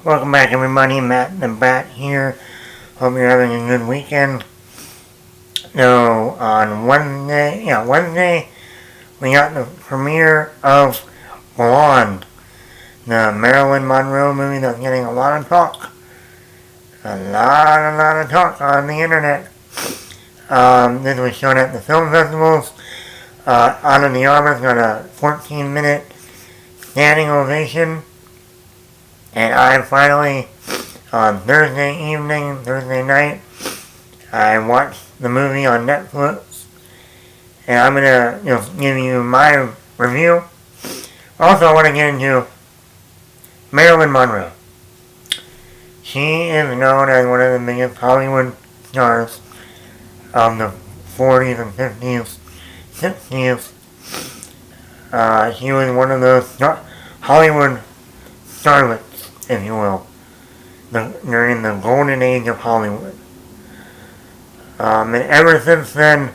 Welcome back, everybody. Matt the Bat here. Hope you're having a good weekend. So, on Wednesday, we got the premiere of Blonde, the Marilyn Monroe movie that's getting a lot of talk. A lot of talk on the internet. This was shown at the film festivals. Ana De Armas got a 14-minute standing ovation. And I finally, on Thursday night, I watched the movie on Netflix. And I'm going to give you my review. Also, I want to get into Marilyn Monroe. She is known as one of the biggest Hollywood stars of the 40s and 50s, 60s. She was one of those Hollywood starlets, if you will, during the golden age of Hollywood. And ever since then,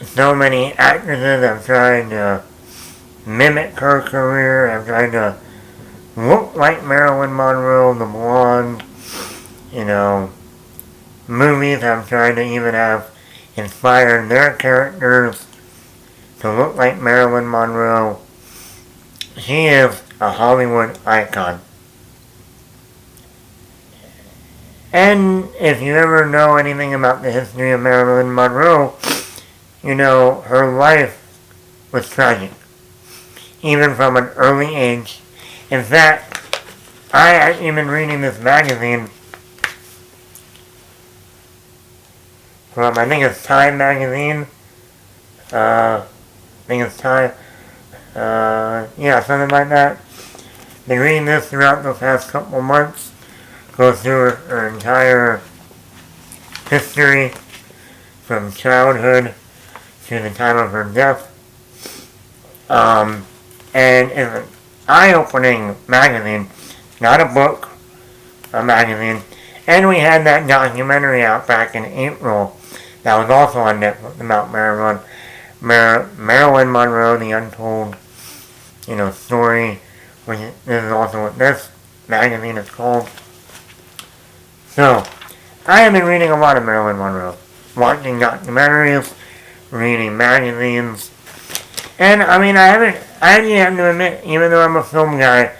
so many actresses have tried to mimic her career, have tried to look like Marilyn Monroe, the blonde. Movies have tried to even have inspired their characters to look like Marilyn Monroe. She is a Hollywood icon. And if you ever know anything about the history of Marilyn Monroe, you know her life was tragic, even from an early age. In fact, I actually been reading this magazine from, I think it's Time magazine. I think it's Time. Something like that. Been reading this throughout the past couple months. Goes through her entire history from childhood to the time of her death. And it's an eye-opening magazine, not a book, a magazine. And we had that documentary out back in April that was also on Netflix about Marilyn Monroe, the untold, story. Which this is also what this magazine is called. So, I have been reading a lot of Marilyn Monroe, watching documentaries, reading magazines, and I actually have to admit, even though I'm a film guy,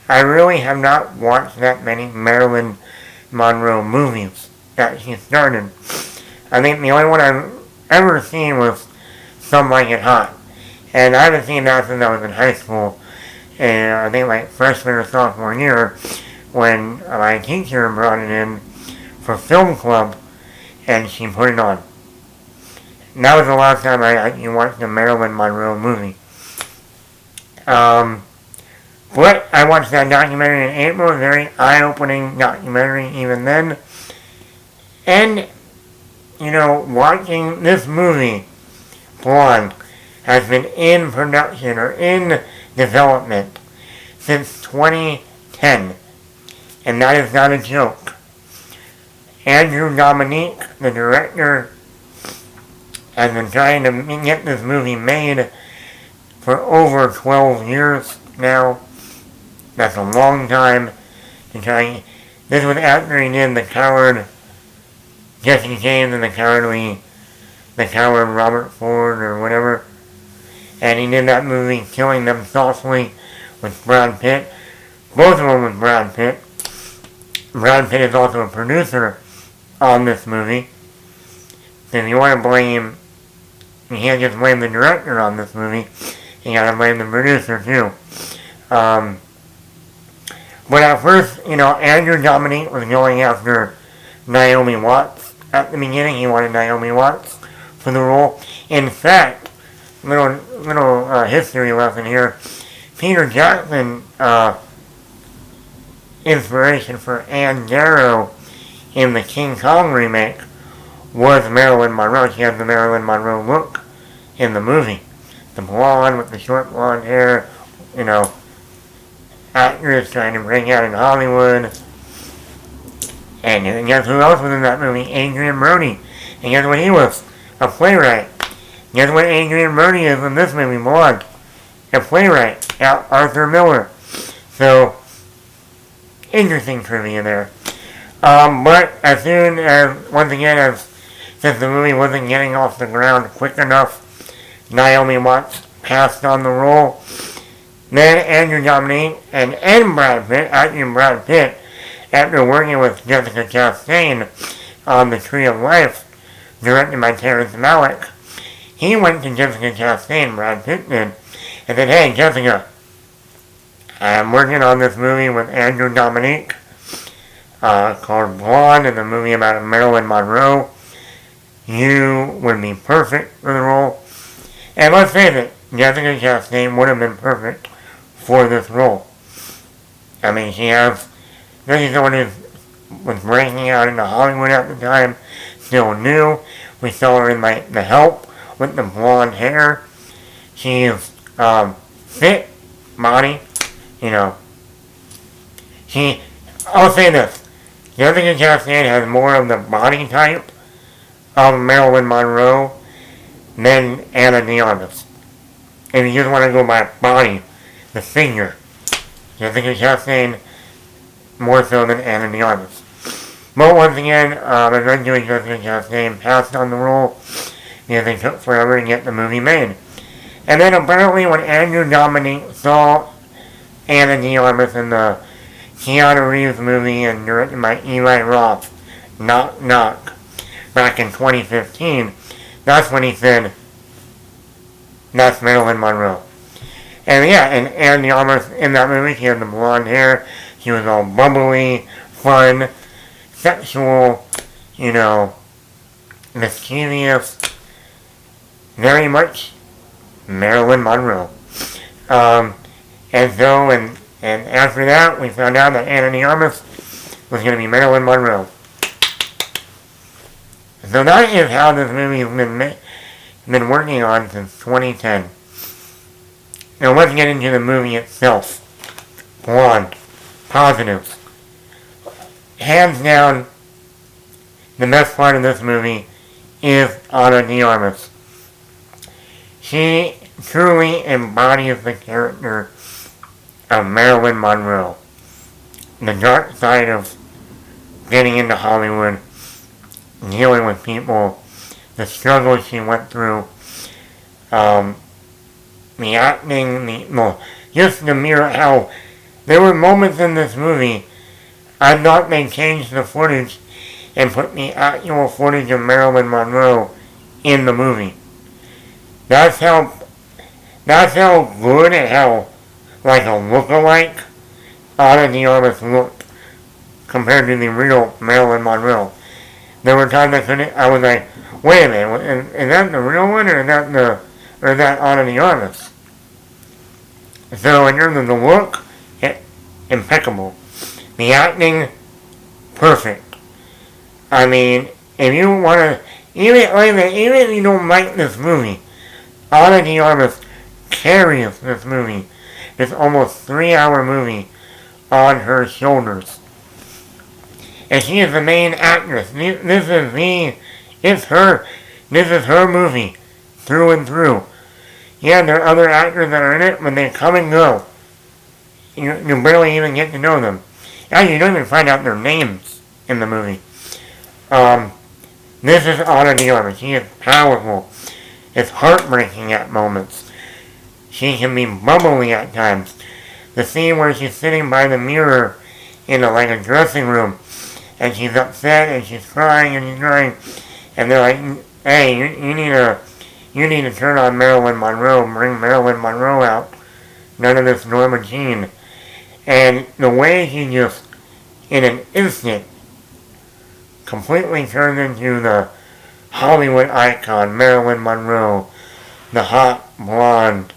I really have not watched that many Marilyn Monroe movies that she started. I think the only one I've ever seen was Some Like It Hot, and I haven't seen that since I was in high school, and I think like freshman or sophomore year, when my teacher brought it in for film club, and she put it on. And that was the last time I actually watched a Marilyn Monroe movie. But I watched that documentary in April, a very eye-opening documentary even then. And, watching this movie, Blonde, has been in production or in development since 2010. And that is not a joke. Andrew Dominique, the director, has been trying to get this movie made for over 12 years now. That's a long time to try. This was after he did The Coward, Jesse James and The Coward Robert Ford or whatever. And he did that movie Killing Them Softly with Brad Pitt. Both of them with Brad Pitt. Brad Pitt is also a producer on this movie. So if you want to blame, you can't just blame the director on this movie. You gotta blame the producer too. But at first, Andrew Dominique was going after Naomi Watts. At the beginning, he wanted Naomi Watts for the role. In fact, little history lesson here. Peter Jackson, inspiration for Anne Darrow in the King Kong remake, was Marilyn Monroe. She has the Marilyn Monroe look in the movie. The blonde with the short blonde hair, actress trying to break out in Hollywood. And guess who else was in that movie? Adrian Brody. And guess what he was? A playwright. Guess what Adrian Brody is in this movie, Blonde? A playwright. Arthur Miller. So, interesting trivia there. But as soon as, once again, since the movie wasn't getting off the ground quick enough, Naomi Watts passed on the role. Then Andrew Dominic and Brad Pitt, actually Brad Pitt, after working with Jessica Chastain on The Tree of Life, directed by Terrence Malick, he went to Jessica Chastain, Brad Pitt did, and said, "Hey Jessica, I'm working on this movie with Andrew Dominic called Blonde, and a movie about Marilyn Monroe. You would be perfect for the role." And let's face it, Jessica Chastain would have been perfect for this role. I mean, this is someone who was breaking out into Hollywood at the time, still new. We saw her in The Help with the blonde hair. She's fit body, I'll say this, Jessica Chastain has more of the body type of Marilyn Monroe than Ana De Armas. If you just want to go by body, the figure, Jessica Chastain more so than Ana De Armas. But once again, eventually Jessica Chastain passed on the role because it took forever to get the movie made. And then apparently when Andrew Dominic saw Ana De Armas in the Keanu Reeves movie and directed by Eli Roth, Knock Knock, back in 2015, that's when he said, "That's Marilyn Monroe." And yeah, and Ana De Armas in that movie, she had the blonde hair, she was all bubbly, fun, sexual, mischievous, very much Marilyn Monroe. And after that, we found out that Ana De Armas was going to be Marilyn Monroe. So that is how this movie has been working on since 2010. Now let's get into the movie itself. Blonde. Positives. Hands down, the best part of this movie is Ana De Armas. She truly embodies the character of Marilyn Monroe. The dark side of getting into Hollywood, dealing with people, the struggles she went through, the acting, just the mirror, how there were moments in this movie I thought they changed the footage and put the actual footage of Marilyn Monroe in the movie. That's how good and how like a look-alike Ana De Armas looked compared to the real Marilyn Monroe. There were times I was like, wait a minute, is that the real one or is that Ana De Armas? So in terms of the look, impeccable. The acting, perfect. I mean, if you want to, even if you don't like this movie, Ana De Armas carries this movie, this almost 3-hour movie, on her shoulders. And she is the main actress. This is her movie, through and through. Yeah, there are other actors that are in it, but they come and go. You barely even get to know them. Actually, you don't even find out their names in the movie. This is Ana De Armas. She is powerful. It's heartbreaking at moments. She can be bubbly at times. The scene where she's sitting by the mirror in a dressing room, and she's upset and she's crying, and they're like, "Hey, you need to turn on Marilyn Monroe, bring Marilyn Monroe out. None of this Norma Jean." And the way she just, in an instant, completely turned into the Hollywood icon, Marilyn Monroe, the hot blonde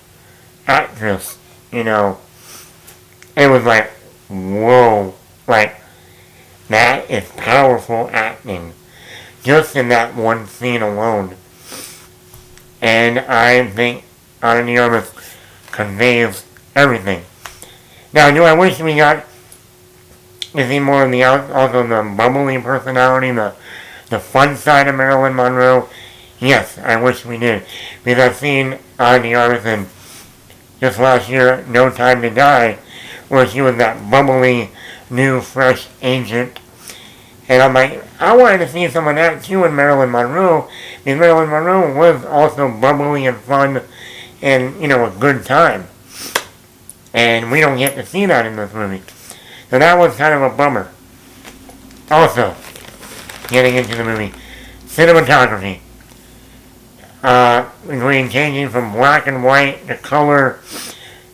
actress, it was like, whoa, that is powerful acting, just in that one scene alone. And I think Ana De Armas conveys everything. Now, do I wish we got to see more of also the bubbly personality, the fun side of Marilyn Monroe? Yes, I wish we did. Because I've seen Ana De Armas in just last year, No Time to Die, where she was that bubbly, new, fresh agent. And I'm like, I wanted to see some of that too in Marilyn Monroe, because Marilyn Monroe was also bubbly and fun and, a good time. And we don't get to see that in this movie. So that was kind of a bummer. Also, getting into the movie, cinematography. Between changing from black and white to color,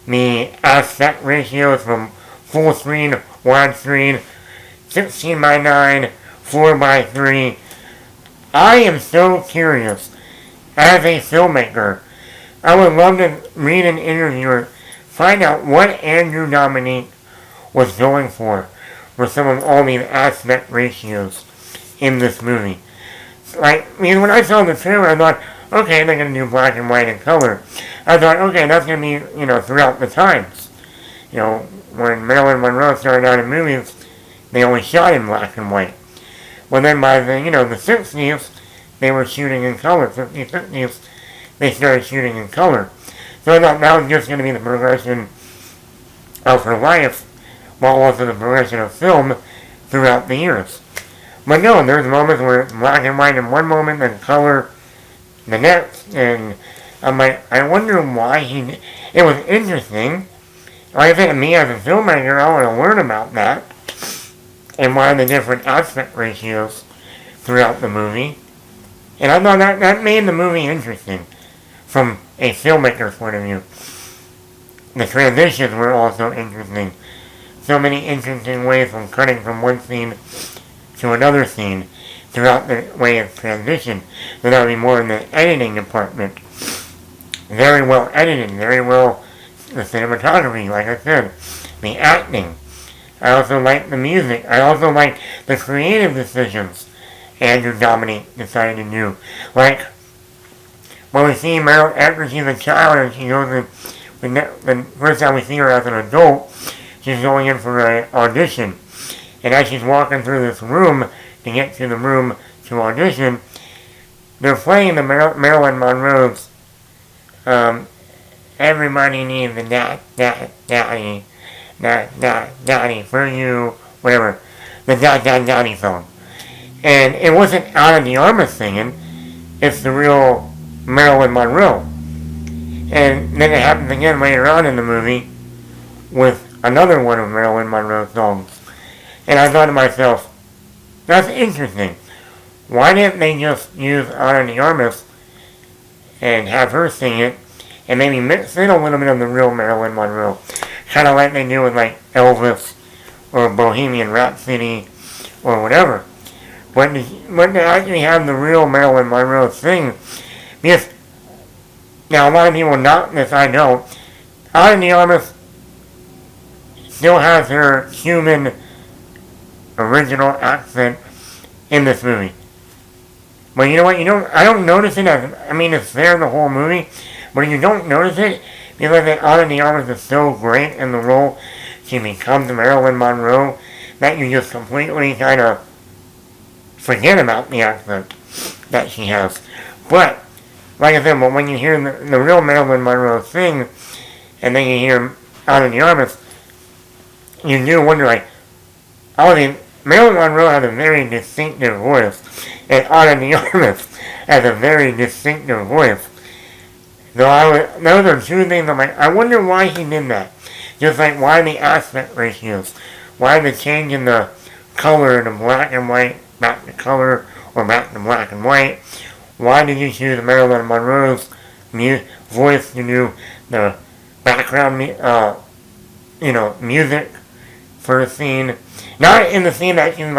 the aspect ratios from full screen, widescreen, 16:9, 4:3. I am so curious, as a filmmaker, I would love to read an interview or find out what Andrew Dominique was going for some of all these aspect ratios in this movie. When I saw the trailer, I thought, okay, they're going to do black and white and color. I thought, okay, that's going to be, throughout the times. When Marilyn Monroe started out in movies, they only shot in black and white. Well, then by the 60s, they were shooting in color. 50s, 60s, they started shooting in color. So I thought that was just going to be the progression of her life, while also the progression of film throughout the years. But no, there's moments where it's black and white in one moment, and color the next, and I'm like, I wonder why it was interesting. Like I said, me as a filmmaker, I want to learn about that, and why the different aspect ratios throughout the movie. And I thought that made the movie interesting from a filmmaker's point of view. The transitions were also interesting. So many interesting ways from cutting from one scene to another scene throughout the way of transition. So that would be more in the editing department. Very well edited, very well the cinematography, like I said, the acting. I also like the music. I also like the creative decisions Andrew Dominique decided to do. Like, when we see Marilyn after she's a child and she goes in, the first time we see her as an adult, she's going in for an audition. And as she's walking through this room to get to the room to audition, they're playing the Marilyn Monroe's Everybody Needs a Daddy for You, whatever, the Daddy song. And it wasn't Ana De Armas singing, it's the real Marilyn Monroe. And then it happens again later on in the movie with another one of Marilyn Monroe's songs. And I thought to myself, that's interesting. Why didn't they just use Ana De Armas and have her sing it, and maybe mix in a little bit of the real Marilyn Monroe? Kind of like they do with like Elvis or Bohemian Rhapsody or whatever. But to actually have the real Marilyn Monroe sing, because now a lot of people not this, I don't. Ana De Armas still has her human original accent in this movie. But you know what? I don't notice it it's there the whole movie, but you don't notice it because Ana De Armas is so great in the role. She becomes Marilyn Monroe that you just completely kind of forget about the accent that she has. But, like I said, when you hear the real Marilyn Monroe sing, and then you hear Ana De Armas, you do wonder, Marilyn Monroe has a very distinctive voice, and Ana De Armas has a very distinctive voice. So those are two things I'm like, I wonder why he did that. Just like why the aspect ratios, why the change in the color, the black and white, back to color, or back to black and white. Why did you choose Marilyn Monroe's voice to do the background, music for a scene? Not in the scene that she's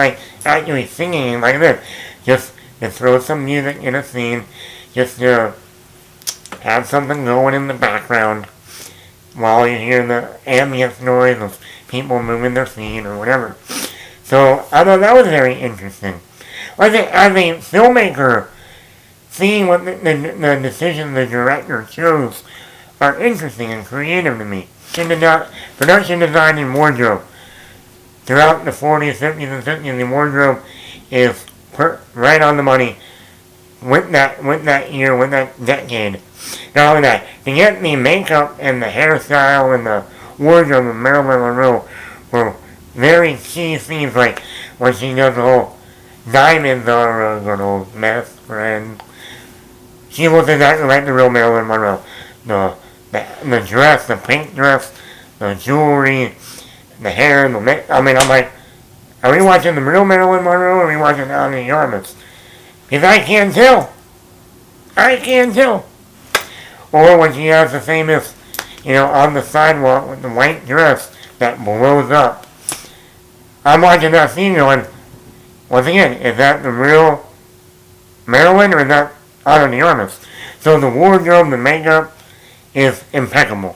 actually singing like this. Just to throw some music in a scene, just to have something going in the background while you hear the ambient noise of people moving their feet or whatever. So I thought that was very interesting. As a filmmaker, seeing what the decisions the director chose are interesting and creative to me. Production design and wardrobe. Throughout the 40s, 50s, and 60s, the wardrobe is right on the money with that year, with that decade. Not only that, to get the makeup and the hairstyle and the wardrobe of Marilyn Monroe were very key scenes, like when she does the whole diamonds are a little best friend. She looks exactly like the real Marilyn Monroe. The dress, the pink dress, the jewelry, the hair, the makeup. I mean, I'm like, are we watching the real Marilyn Monroe or are we watching Ana De Armas? Because I can't tell. I can't tell. Or when she has the famous, on the sidewalk with the white dress that blows up. I'm watching that scene going, once again, is that the real Marilyn or is that Ana De Armas? So the wardrobe, the makeup is impeccable.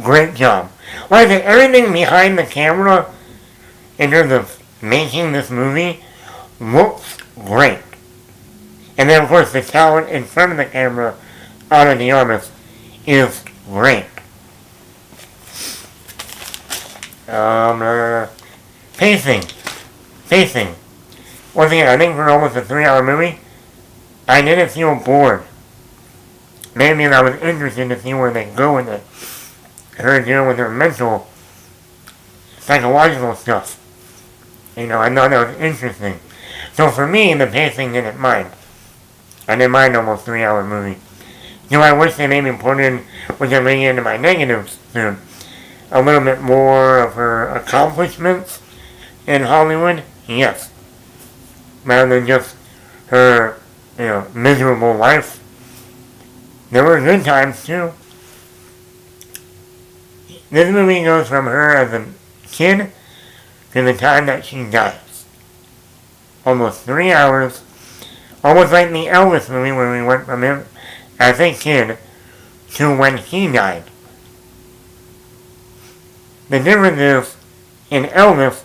Great job. Like I said, everything behind the camera in terms of making this movie looks great. And then of course the talent in front of the camera, Ana De Armas, is great. Pacing. Once again, I think for almost a 3-hour movie, I didn't feel bored. Maybe I was interested to see where they go with it. Her dealing with her mental, psychological stuff. I thought that was interesting. So for me, the pacing didn't mind. I didn't mind almost 3-hour movie. I wish they maybe put in, which I'm getting into my negatives soon, a little bit more of her accomplishments in Hollywood, yes. Rather than just her, miserable life. There were good times too. This movie goes from her as a kid to the time that she dies. Almost 3 hours. Almost like the Elvis movie where we went from him as a kid to when he died. The difference is, in Elvis,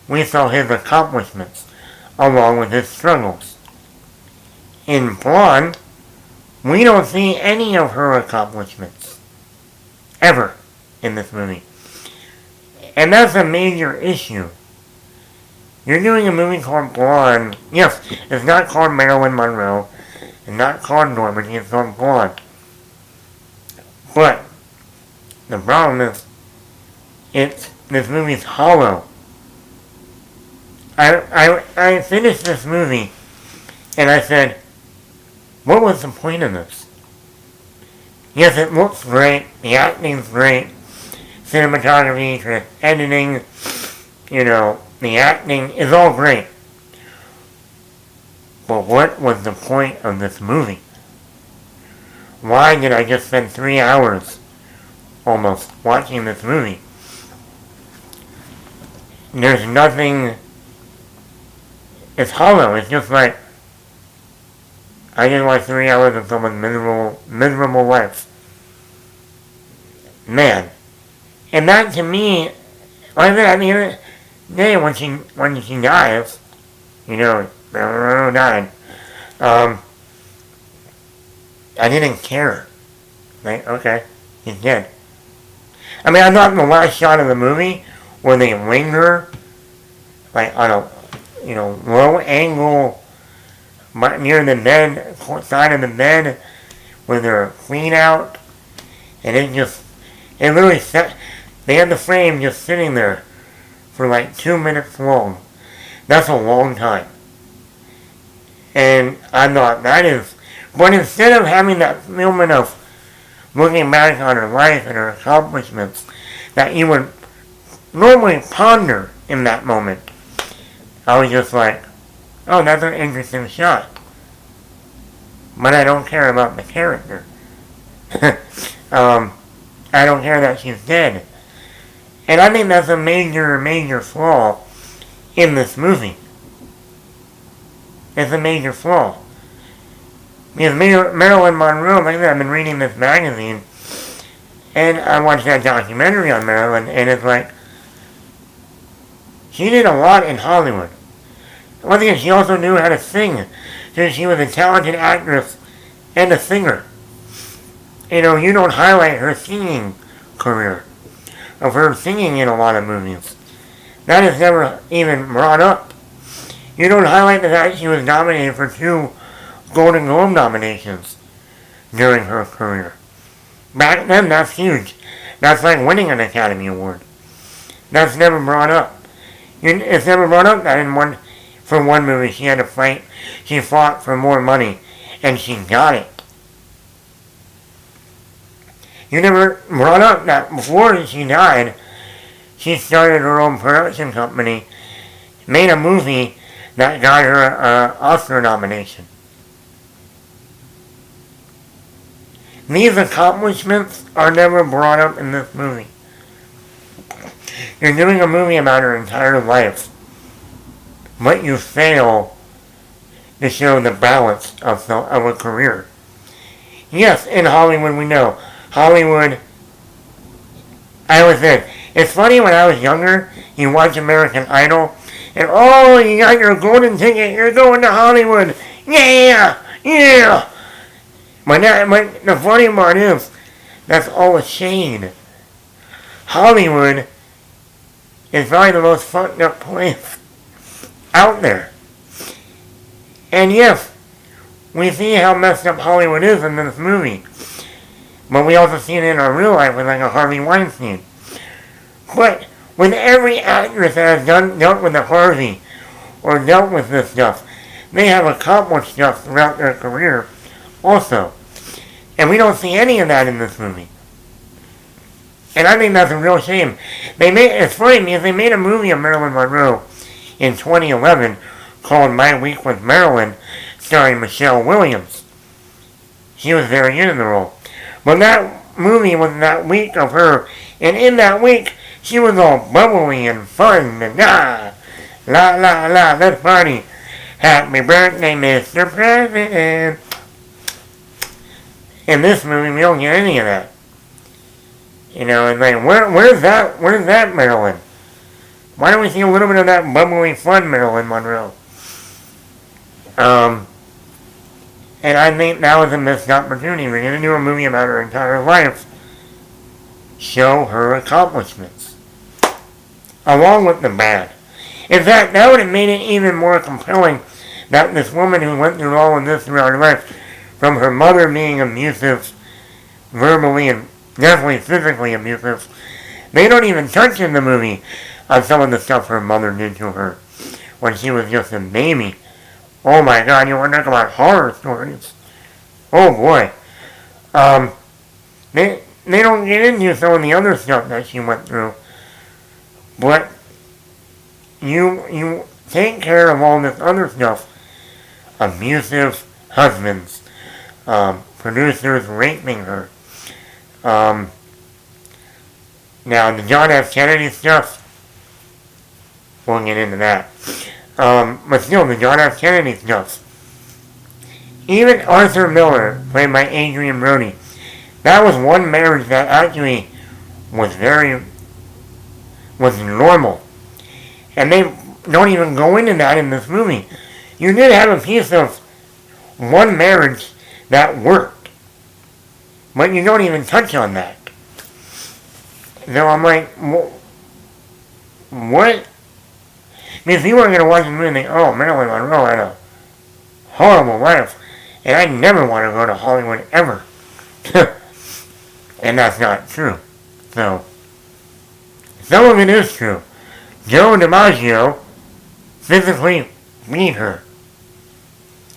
we saw his accomplishments along with his struggles. In Blonde, we don't see any of her accomplishments. Ever in this movie. And that's a major issue. You're doing a movie called Blonde. Yes, it's not called Marilyn Monroe. It's not called Normandy, it's called Blonde. But the problem is, this movie's hollow. I finished this movie and I said, what was the point of this? Yes, it looks great, the acting's great, cinematography, editing, the acting is all great. But what was the point of this movie? Why did I just spend 3 hours almost watching this movie? There's nothing, it's hollow, it's just like, I just watched 3 hours of someone's miserable life. Man. And that to me, like that, at the end of the day, when she dies, died, I didn't care. Like, okay, he's dead. I mean, I thought in the last shot of the movie, where they linger, like on a, low angle, near the bed, side of the bed, with their feet out, and it literally they had the frame just sitting there for like 2 minutes long. That's a long time. And I thought, but instead of having that moment of looking back on her life and her accomplishments that you would normally ponder in that moment, I was just like, oh, that's an interesting shot. But I don't care about the character. I don't care that she's dead. And I think that's a major, major flaw in this movie. It's a major flaw. Because Marilyn Monroe, like I said, I've been reading this magazine, and I watched that documentary on Marilyn, and it's like, she did a lot in Hollywood. One thing is, she also knew how to sing, since she was a talented actress and a singer. You don't highlight her singing career, of her singing in a lot of movies. That is never even brought up. You don't highlight the fact she was nominated for 2 Golden Globe nominations during her career. Back then, that's huge. That's like winning an Academy Award. That's never brought up. It's never brought up that for one movie she had to fight. She fought for more money, and she got it. You never brought up that before she died, she started her own production company, made a movie that got her an Oscar nomination. These accomplishments are never brought up in this movie. You're doing a movie about her entire life, but you fail to show the balance of a career. Yes, in Hollywood we know. Hollywood, I always said, it's funny when I was younger, you watch American Idol, and oh, you got your golden ticket, you're going to Hollywood, yeah, yeah. But the funny part is, that's all a shade. Hollywood is probably the most fucked up place out there. And yes, we see how messed up Hollywood is in this movie. But we also see it in our real life with like a Harvey Weinstein. But with every actress that has dealt with a Harvey or dealt with this stuff, they have accomplished stuff throughout their career also. And we don't see any of that in this movie. And I think that's a real shame. It's funny because they made a movie of Marilyn Monroe in 2011 called My Week with Marilyn, starring Michelle Williams. She was very good in the role. But that movie was that week of her, and in that week, she was all bubbly and fun, and la la la, let's party. Happy birthday, Mr. President. In this movie, we don't get any of that. You know, and like, where's that Marilyn? Why don't we see a little bit of that bubbly, fun Marilyn Monroe? And I think that was a missed opportunity. We're going to do a movie about her entire life. Show her accomplishments. Along with the bad. In fact, that would have made it even more compelling that this woman who went through all of this throughout her life, from her mother being abusive, verbally and definitely physically abusive, they don't even touch in the movie on some of the stuff her mother did to her when she was just a baby. Oh my God, you want to talk about horror stories? Oh boy. They don't get into some of the other stuff that she went through. But you take care of all this other stuff. Abusive husbands. Producers raping her. Now, the John F. Kennedy stuff, we'll get into that. But still, the John F. Kennedy stuff. Even Arthur Miller, played by Adrian Brody, that was one marriage that actually was normal. And they don't even go into that in this movie. You did have a piece of one marriage that worked. But you don't even touch on that. So I'm like, what? Because people are going to watch the movie and think, oh, Marilyn Monroe had a horrible life. And I never want to go to Hollywood ever. And that's not true. So, some of it is true. Joe DiMaggio physically beat her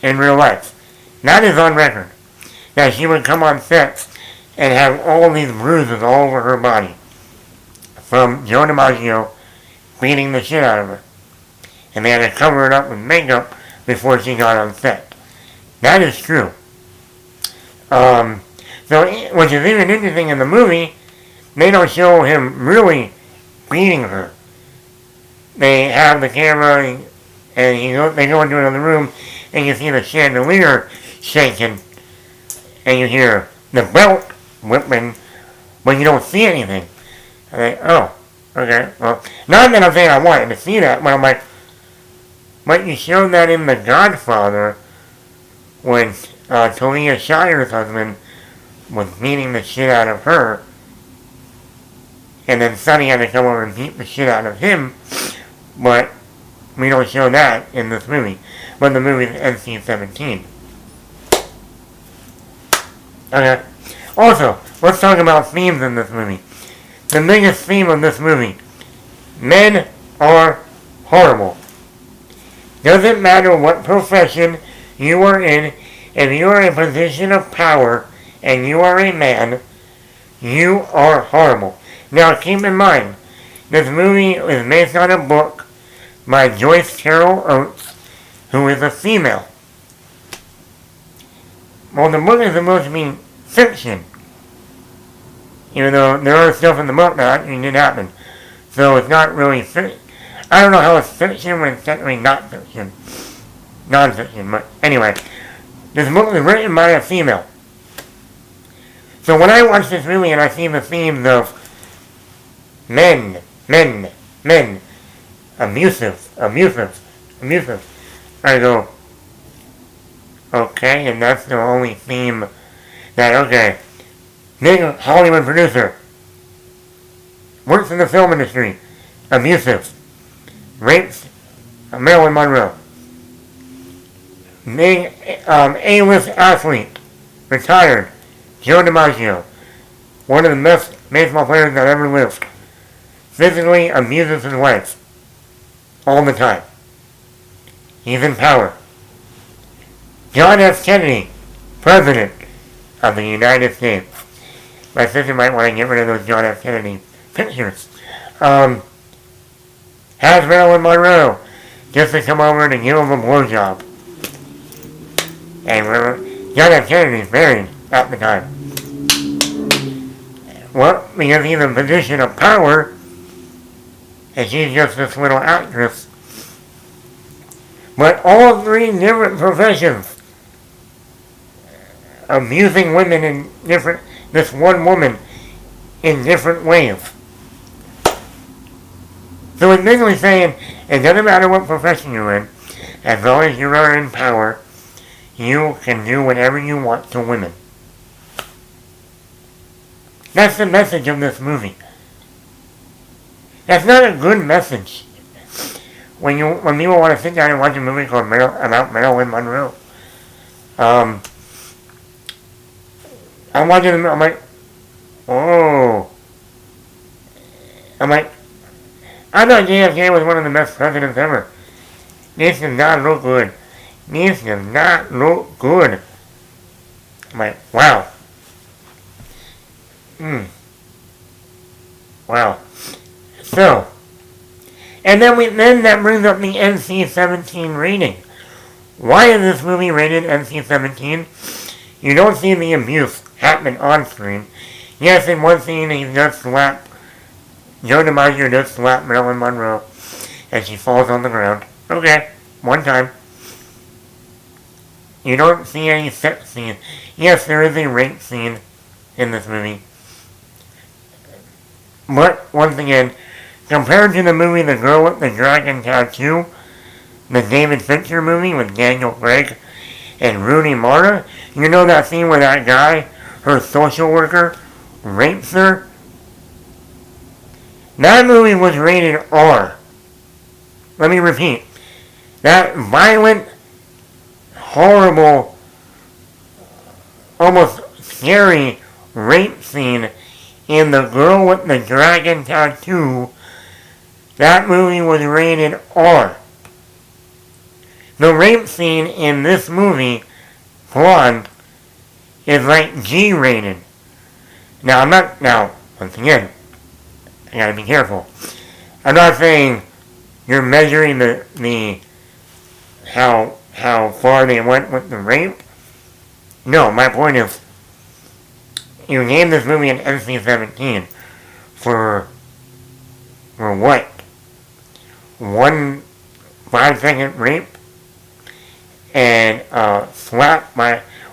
in real life. That is on record. That she would come on set and have all these bruises all over her body from Joe DiMaggio beating the shit out of her. And they had to cover it up with makeup before she got on set. That is true. So, which is even interesting in the movie, they don't show him really beating her. They have the camera, and they go into another room, and you see the chandelier shaking, and you hear the belt whipping, but you don't see anything. And I think, oh, okay, well, not that I'm saying I wanted to see that, but I'm like, but you showed that in The Godfather, when Talia Shire's husband was beating the shit out of her, and then Sonny had to come over and beat the shit out of him, but we don't show that in this movie. But the movie is NC-17. Okay. Also, let's talk about themes in this movie. The biggest theme of this movie: men are horrible. Doesn't matter what profession you are in, if you are in a position of power and you are a man, you are horrible. Now keep in mind, this movie is based on a book by Joyce Carol Oates, who is a female. Well, the book is supposed to be fiction, even though there are stuff in the book that actually did happen. So it's not really fiction. I don't know how it's fiction when it's technically not fiction. Non-fiction, but anyway. This book was written by a female. So when I watch this movie and I see the themes of men, abusive, I go, okay, and that's the only theme that, okay, big Hollywood producer, works in the film industry, abusive, rapes Marilyn Monroe. Big A-list athlete, retired, Joe DiMaggio, one of the best baseball players that ever lived, physically abuses his wife all the time. He's in power. John F. Kennedy, President of the United States. My sister might want to get rid of those John F. Kennedy pictures. Has Marilyn Monroe just to come over to give him a blowjob. And John F. Kennedy's married at the time. Well, because he's in a position of power, and she's just this little actress. But all three different professions, abusing women in different, this one woman, in different ways. So it's basically saying, it doesn't matter what profession you're in, as long as you are in power, you can do whatever you want to women. That's the message of this movie. That's not a good message when people want to sit down and watch a movie called about Marilyn Monroe. I'm watching them, I'm like, oh. I'm like, I thought JFK was one of the best presidents ever. This does not look good. This does not look good. I'm like, wow. Wow. So, and then that brings up the NC-17 rating. Why is this movie rated NC-17? You don't see the abuse happen on screen. Yes, in one scene he does slap, Joe DiMaggio does slap Marilyn Monroe, and she falls on the ground. Okay, one time. You don't see any sex scene. Yes, there is a rape scene in this movie. But, once again, compared to the movie The Girl with the Dragon Tattoo, the David Fincher movie with Daniel Craig and Rooney Mara, you know that scene where that guy, her social worker, rapes her? That movie was rated R. Let me repeat. That violent, horrible, almost scary rape scene in The Girl with the Dragon Tattoo, that movie was rated R. The rape scene in this movie, Blonde, is like G-rated. Now, once again, I gotta be careful. I'm not saying you're measuring the how far they went with the rape. No, my point is, you named this movie an NC-17 for what? 1 5-second rape? And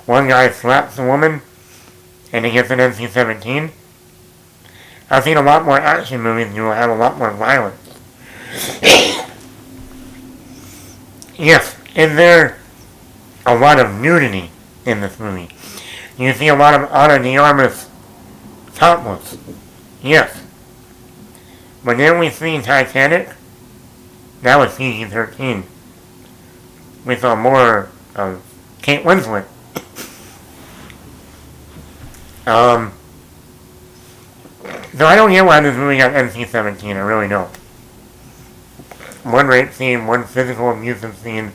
one guy slaps a woman and he gets an NC-17? I've seen a lot more action movies and you will have a lot more violence. Yes, is there a lot of nudity in this movie? You see a lot of Ana De Armas topless. Yes. But then we see Titanic. That was PG-13. We saw more of Kate Winslet. So I don't get why this movie got NC-17. I really don't. one rape scene, one physical abusive scene,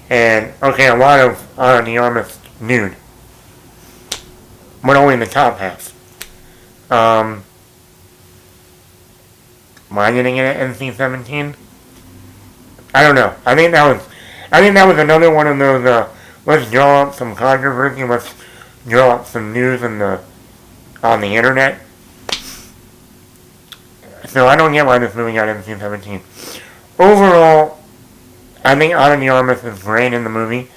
and, okay, a lot of Ana De Armas nude. But only the top half. Why didn't it at NC-17? I don't know. I think that was another one of those, let's draw up some controversy, let's draw up some news on the internet. So I don't get why this movie got NC-17. Overall, I think Ana De Armas is great in the movie.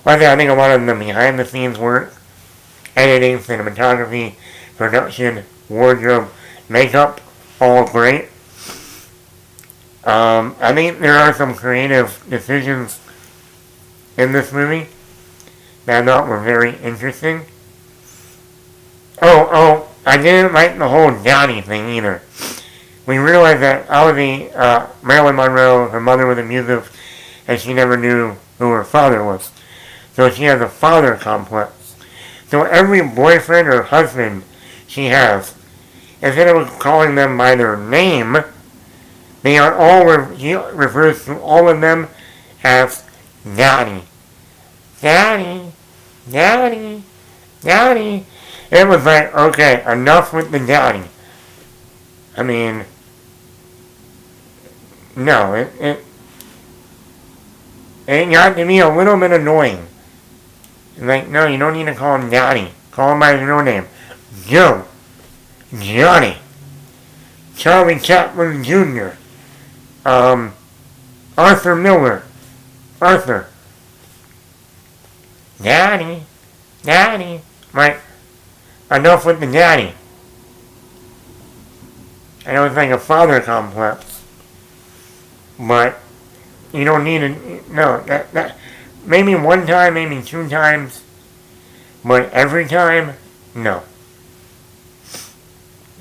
Like I think a lot of the behind the scenes work, editing, cinematography, production, wardrobe, makeup, all great. I think there are some creative decisions in this movie that I thought were very interesting. I didn't like the whole daddy thing either. We realized that obviously Marilyn Monroe, her mother was abusive, and she never knew who her father was. So she has a father complex. So every boyfriend or husband she has, instead of calling them by their name, he refers to all of them as daddy. Daddy, daddy, daddy. It was like, okay, enough with the daddy. I mean, no, it got to be a little bit annoying. Like, no, you don't need to call him daddy. Call him by his real name. Joe, Johnny, Charlie Chaplin Jr., Arthur Miller, Arthur. Daddy, daddy. Like, enough with the daddy. I know it's like a father complex, but you don't need that maybe one time, maybe two times, but every time, no.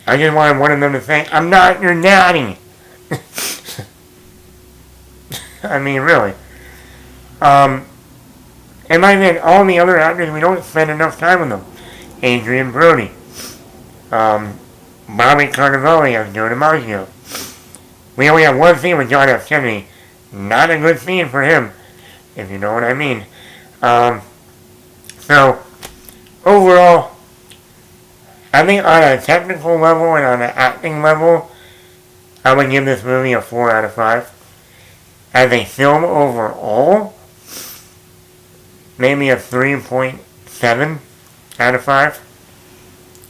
I just wanted one of them to say, I'm not your daddy. I mean, really. And like that, all the other actors, we don't spend enough time with them. Adrian Brody. Bobby Cannavale as Joe DiMaggio. We only have one scene with John F. Kennedy. Not a good scene for him, if you know what I mean. So, overall, I think on a technical level and on an acting level, I would give this movie a 4 out of 5. As a film overall, maybe a 3.7 out of 5.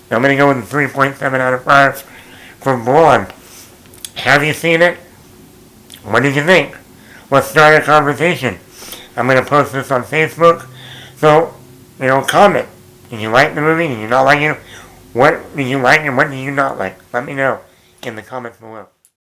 I'm going to go with a 3.7 out of 5 for Blonde. Have you seen it? What did you think? Let's start a conversation. I'm going to post this on Facebook. So, comment. Did you like the movie? Did you not like it? What did you like and what did you not like? Let me know in the comments below.